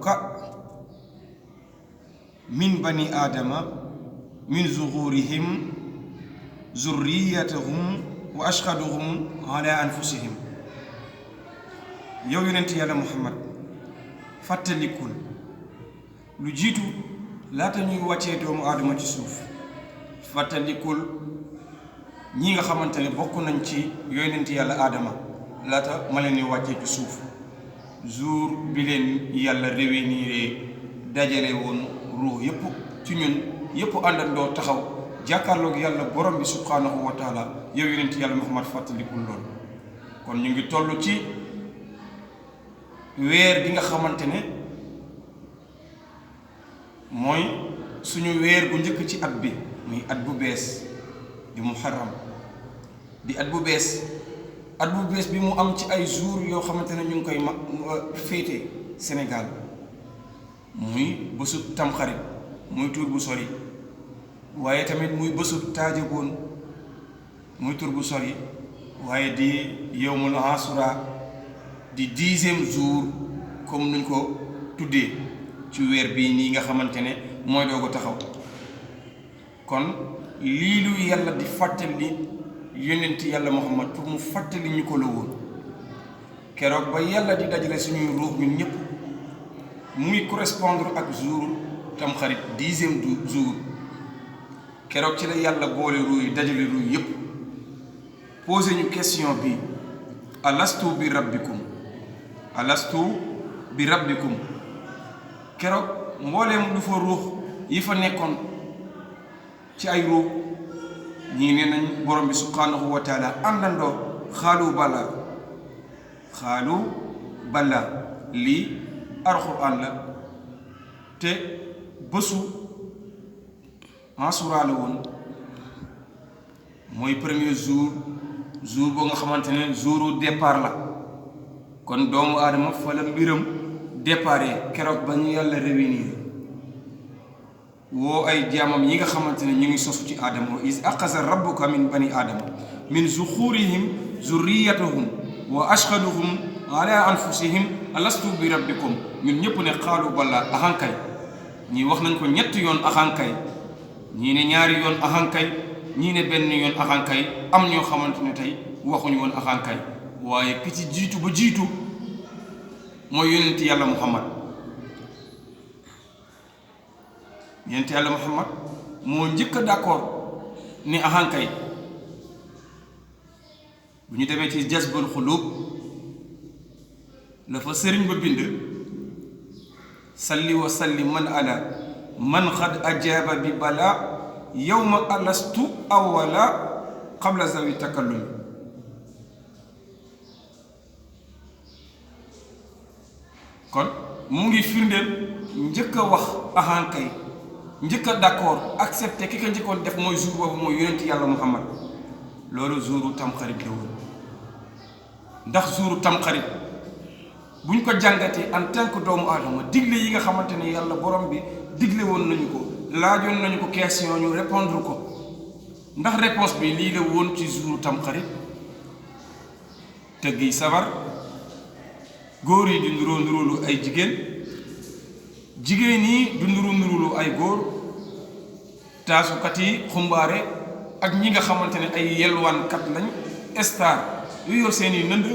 rabbuka min bani aadama min zuhurihim zurriyatahum wa ashhaduhum ala anfusihim. yow yonent yàlla Muhammad fàttalikul lu jiitu laata ñuy wàccee doomu aadama ci suuf. fàttalikul ñi nga xamante ne bokk nañ ci yonent yàlla aadama laata ma leen di wàccee ci suuf. jour bi leen yàlla réunir dajale woon ruux yépp ci ñun yépp àndandoo taxaw jàkkaarloog yàlla borom bi subhaanahu wa taala. yow yonent yàlla Muhammad fàttalikul loolu. kon ñu ngi toll ci weer bi nga xamante ne mooy suñu weer bu njëkk ci at bi muy at bu bees di muharram di at bu bees. at bu bees bi mu am ci ay jours yoo xamante ne ñu ngi koy féete Sénégal muy bësub tamxarit muy tur bu sori waaye tamit muy bësub taajagoon muy tur bu sori waaye di yawmul asura di 10e jour comme nuñ ko tuddee ci weer bii nii nga xamante ne mooy doog a taxaw. kon lii lu yàlla di fàttali yonent yàlla Muhammad pour mu fàttali ñu ko la woon keroog ba yàlla di dajale suñuy ruux ñun ñëpp mu ngi correspondre ak jour tamxarit 10e jour. keroog ci la yàlla boole ruux yi dajale ruux yëpp posé ñu question bi alastu bi rabbikum alastu bi rabbikum. keroog mbooleem lu fa ruux yi fa nekkoon ci ay ruux ñii ne nañ borom bi subhanahu wa taala àndandoo xaalu bala lii alxuraan la te bésu Ashura la woon mooy premier jour boo nga xamante ne jouru départ la. kon doomu aadama fa la mbiram départ keroog ba ñu yàlla réunir woo ay jaamam yi nga xamante ne ñu ngi sosu ci aadama. wa is aqaza rabbuka min bani aadama min zuxurihim zurriyatahum wa ashhaduhum ala anfusihim alastu bi rabbikum. ñun ñëpp ne xaalu bala ahankay. ñii wax nañ ko ñetti yoon ahankay, ñii ne ñaari yoon ahankay, ñii ne benn yoon ahankay. am ñoo xamante ne tey waxuñu woon ahankay. waaye ki ci jiitu ba jiitu mooy yonent yàlla Muhammad. yonent yàlla Muhammad moo njëkk a d'accord ni ahankay. bu ñu demee ci jazbul xulub la fa sëriñ ba bind salli wa salli man ala man xad ajaaba bi bala yawma alastu awwala qabla zawi takallumi. kon mu ngi firndeel njëkk a wax ahankay, njëkk a d'accord accepté ki ko njëkkoon def mooy jour boobu mooy yonent yàlla Muhammad. loolu jouru tamxarit la woon. ndax jouru tamxarit buñ ko jàngatee en tant que doomu aadama digle yi nga xamante ne yàlla borom bi digle woon nañu ko laajoon nañu ko question ñu répondre ko. ndax réponse bi lii la woon ci jouru tamxarit tëgg yi sabar, góor yi di nduróolu ay jigéen, jigéen yi di nduróolu ay góor, taasukat yi xumbaare ak ñi nga xamante ne ay yelwaankat lañ star yu yor seen i nënd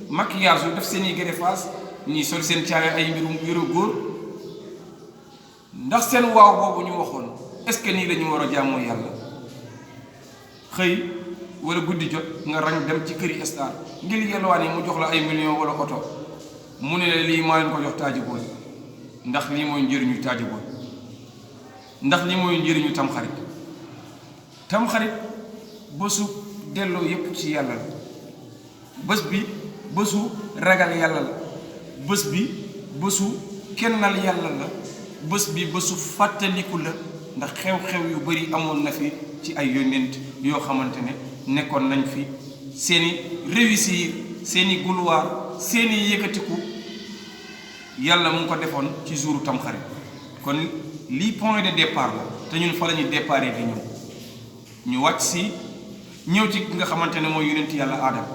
maquillage yu def seen i greffage ñii sol seen caaya ay mbiru góor. ndax seen waaw boobu ñu waxoon est-ce que nii la ñu war a jaamoo yàlla? xëy wala guddi jot nga rang dem ci këri star ngir yelwaan yi mu jox la ay millions wala oto mu ne la lii maa leen ko jox taajaboon. ndax lii mooy njëriñu taajaboon? ndax lii mooy njëriñu tamxarit? tamxarit bésu delloo yépp ci yàlla la. bés bi bésu ragal yàlla la. bés bi bésu kennal yàlla la. bés bi bésu fàttaliku la. ndax xew-xew yu bari amoon na fi ci ay yónnent yoo xamante ne nekkoon nañ fi seeni réussir, seeni gulwaar, seeni yëkkatiku yàlla mu ngi ko defoon ci jouru tamxarit. kon lii point de départ la te ñun fa la ñuy départ di ñëw ñu wàcc si ñëw ci nga xamante ne mooy yonent yàlla aadama.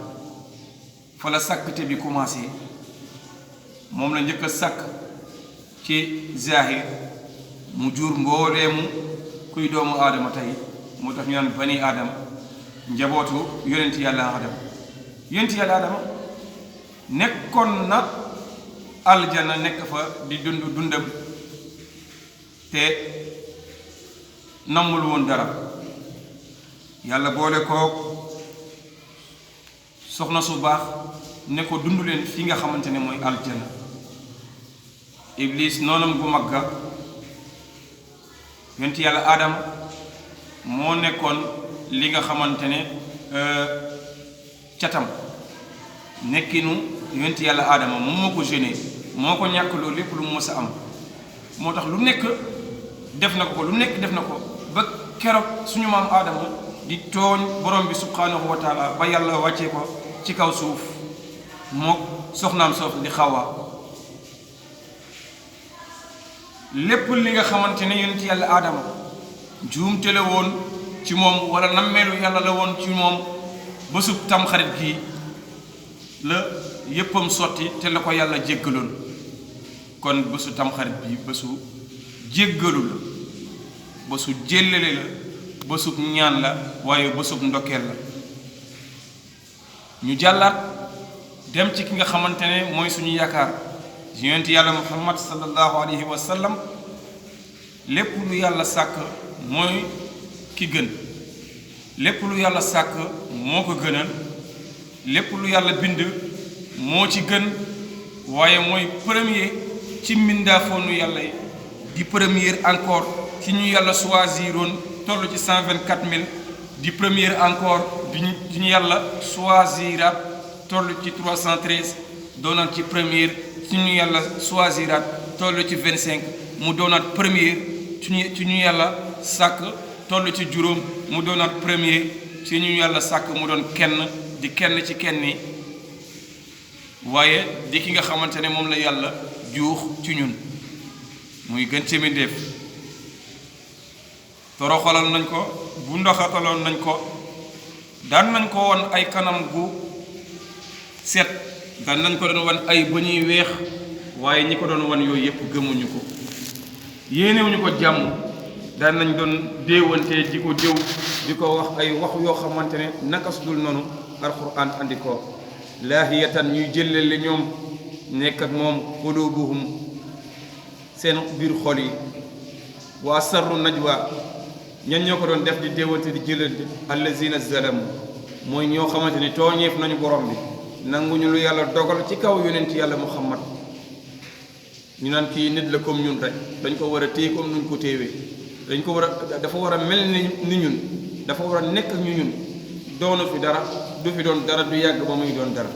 fa la sàkkte bi commencé moom la njëkk a sàkk ci zahir mu jur mbooleemu kuy doomu aadama tey moo tax ñu naan bani aadama njabootu yonent yàlla aadama yonent yàlla aadama nekkoon na aljana nekk fa di dundam te nammul woon dara yàlla boole kook soxna su baax ne ko dund leen fi nga xamante ne mooy aljana iblis noonam bu magga yonent yàlla aadama moo nekkoon li nga xamante ne catam nekkinu yonent yàlla aadama moom moo ko gêné moo ko ñàkk loolu lépp lu mu mës a am moo tax lu nekk def na ko lu nekk def na ko ba keroog suñu maam aadama di tooñ borom bi subhanahu wa taala ba yàlla wàccee ko ci kaw suuf mook soxnaam soof di Xawa lépp li nga xamante ne yonent yàlla aadama juumte la woon ci moom wala nammeelu yàlla la woon ci moom bésub tamxarit gii la yéppam sotti te la ko yàlla jéggaloon kon bésu tamxarit bi bésu jéggalu la bésu jéllale la bésub ñaan la waaye bésub ndokkeel la ñu jàllaat dem ci ki nga xamante ne mooy suñu yaakaar yonent yàlla muhammad sallallahu alayhi wa sallam lépp lu yàlla sàkk mooy ki gën lépp lu yàlla sàkk moo ko gënal lépp lu yàlla bind moo ci gën waaye mooy premier ci mbindaafoonu yàlla yi di premier encore ci ñu yàlla choisiroon toll ci 124 000 di premier encore bi ñu yàlla choisiraat toll ci 313 doonaat ci premier ci ñu yàlla choisiraat toll ci 25 mu doonaat premier ci ñu yàlla sàkk toll ci juróom mu doonaat premier ci ñu yàlla sàkk mu doon kenn di kenn ci kenn yi waaye di ki nga xamante ne moom la yàlla juux ci ñun muy gën ci mbindéef toroxalal nañ ko bu ndoxataloon nañ ko daan nañ ko won ay kanam gu set daan nañ ko doon wan ay ba ñuy weex waaye ñi ko doon wan yooyu yëpp gëmuñu ko yéenewuñu ko jàmm daan nañ doon déewante di ko déw di ko wax ay wax yoo xamante ne naka su dul noonu alquran andi ko laahiyatan ñuy jëlale ñoom nekk ak moom qulubuhum seen biir xol yi wa asarru najwa ñan ñoo ko doon def di déewante di jëlante allazina zalamu mooy ñoo xamante ne tooñeef nañu borom bi nanguñu lu yàlla dogal ci kaw yonent yàlla muhammad ñu naan kii nit la comme ñun rek dañ ko war a téye comme nuñ ko téewee dañ ko war a dafa war a mel ni ñun dafa war a nekk ak ñu ñun doonu fi dara du fi doon dara du yàgg ba muy doon dara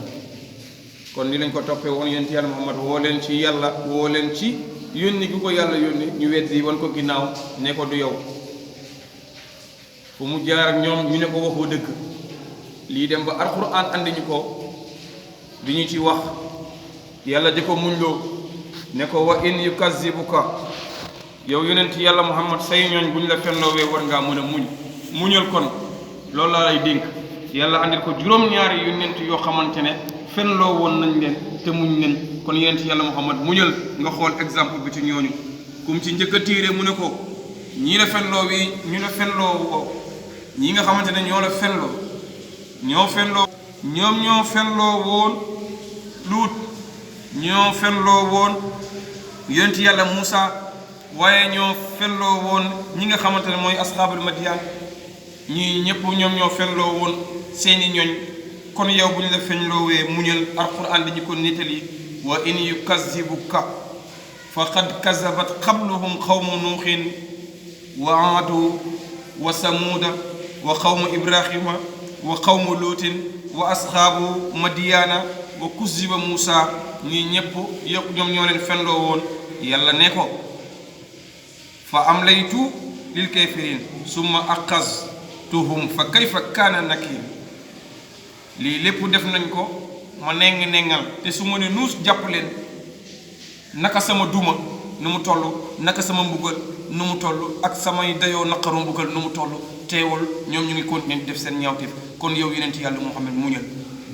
kon ni lañ ko toppee woon yonent yàlla muhammad woo leen ci yàlla woo leen ci yónni gi ko yàlla yónni ñu weddi wan ko ginnaaw ne ko du yow fu mu jaar ak ñoom ñu ne ko waxoo dëgg lii dem ba alxuraan andi ñu ko di ñu ci wax yàlla di ko muñloo ne ko wa in yukazibuka yow yonent yàlla muhammad say ñooñ bu ñu la fenloowee war ngaa mën a muñal kon loolu laa lay dénk yàlla andil ko juróom-ñaari yonent yoo xamante ne fenloo woon nañ leen te muñ leen kon yonent yàlla muhammad muñal nga xool exemple bi ci ñooñu kum ci njëkk a tiire mu ne ko ñii la fenloo wi ñu la fenloo woo ñii nga xamante ne ñoo la fenloo ñoo fenloo woon luut ñoo fenloo woon yonent yàlla Muusa waaye ñoo fenloo woon ñi nga xamante ne mooy asxaabul madiyaan ñii ñëpp ñoom ñoo fenloo woon seeni ñoñ kon yow bu ñu la fenloowee muñal alquran di ñu ko nettali wa in yukazibuka faqad kazabat qabluhum qawmu nuuxin wa aadu wa samuuda wa qawmu ibrahima wa qawmu luutin wa asxaabu madiyaana wa kuziba Muusa ñii ñëpp yëpp ñoom ñoo leen fenloo woon yàlla ne ko fa amlaytu lil kaafiriin summa aqaztuhum fa kayfa kaana nakiir lii lépp def nañ ko ma nengal te su ma ne nuus jàpp leen naka sama duma nu mu toll naka sama mbugal nu mu toll ak samay dayoo naqaru mbugal nu mu toll teewul ñoom ñu ngi continuer def seen ñaawteef kon yow yonent yàlla Muhammad muñal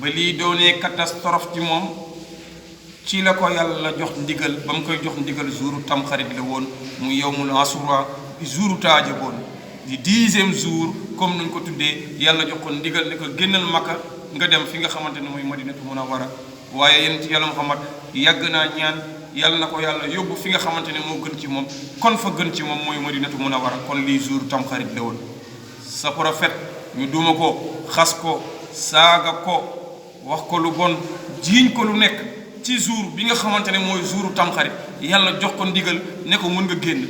ba lii doonee catastrophe ci moom ci la ko yàlla jox ndigal ba mu koy jox ndigal jouru tamxarit la woon mu yawmul asura di jouru taajaboon di 10e jour comme nañ ko tuddee yàlla jox ko ndigal ne ko génnal Makka nga dem fi nga xamante ne mooy Madinatu Munawwara waaye yéen ci yàlla Muhammad yàgg naa ñaan yàlla na ko yàlla yóbbu fi nga xamante ne moo gën ci moom kon fa gën ci moom mooy Madinatu Munawwara kon lii jouru tamxarit la woon sa prophète ñu duma ko xas ko saaga ko wax ko lu bon jiiñ ko lu nekk ci jour bi nga xamante ne mooy jouru tamxarit yàlla jox ko ndigal ne ko mën nga génn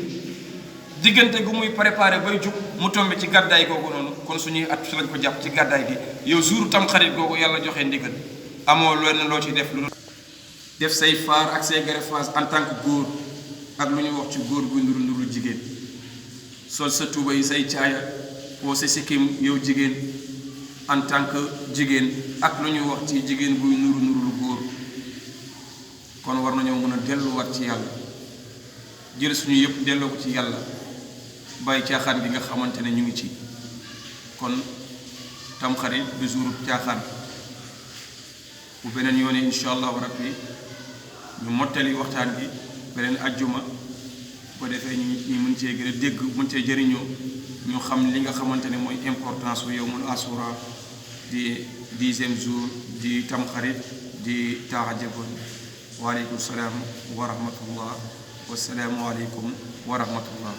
diggante gu muy préparé bay jug mu tombe ci gàddaay googu noonu kon suñuy at fi lañ ko jàpp ci gàddaay gi yow jouru tamxarit googu yàlla joxe ndigal amoo lenn loo ci def lu def say faar ak say greffage en tant que góor ak lu ñuy wax ci góor buy nduru nduru jigéen sol sa tuuba yi say caaya woo sa sikkim yow jigéen en tant que jigéen ak lu ñuy wax ci jigéen buy nuru nuru lu góor kon war nañoo mën a delluwaat ci yàlla jël suñu yëpp delloo ko ci yàlla bàyyi caaxaan bi nga xamante ne ñu ngi ci kon tamxarit du jour caaxaan bu beneen yoone incha allahu rabbi ñu mottali waxtaan bi beneen ajjuma bu ko defee ñu mën cee gën a dégg mën cee jëriñoo ñu xam li nga xamante ne mooy importance bu yawmul asura di 10e jour di tamxarit di taajaboon waaleykum salaam wa rahmatullah wasalaamu aleykum wa rahmatullah